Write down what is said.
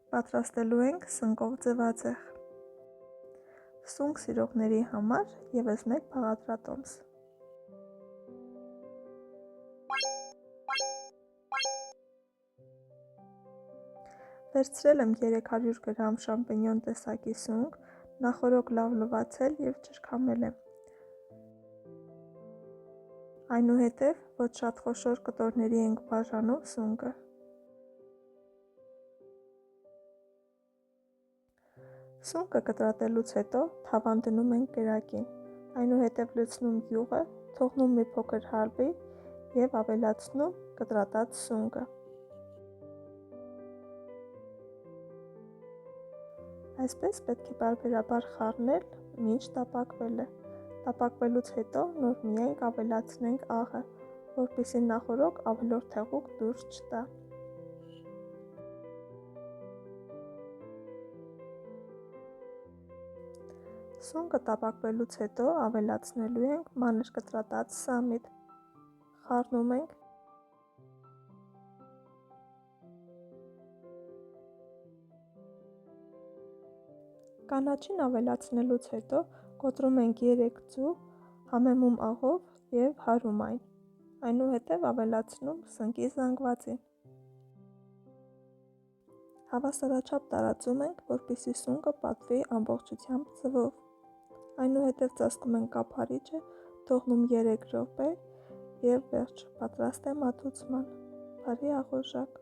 Պատրաստելու ենք սնկով ձվածեղ։ Սունկ սիրողների համար ևս մեկ բաղադրատոմս։ Վերցրել եմ 300 գրամ շամպինյոն տեսակի սունկ, նախօրոք լավ լվացել և ճրգամել եմ։ Այնուհետև ոչ շատ խոշոր կտորների ենք բաժանում սունկը։ Սունկը կտրատելուց հետո թավան դնում ենք կրակին, այնուհետև լցնում յուղը, թողնում մի փոքր հալվի և ավելացնում կտրատած սունկը։ Այսպես պետք է պարբերաբար խառնել, մինչ տապակվել է։ Տապակվելուց հետո նոր միայն կավելացնենք աղը, որպեսզի նախօրոք ավելորդ հեղուկ դուրս չտա։ Սունկը տապակվելուց հետո ավելացնելու ենք մանր կտրատած սամիտ։ Խառնում ենք։ Կանաչին ավելացնելուց հետո կոտրում ենք 3 ձու համեմում աղով և հարում այն։ Այնուհետև ավելացնում սնկի զանգվածին։ Հավասարաչափ տարածում ենք, որպեսզի սունկը պատվի ամբողջությամբ ձվով։ Այնուհետև ծածկում ենք կափարիչը, թողնում 3 րոպե և վերջ, պատրաստ է մատուցման։ Բարի աղոժակ։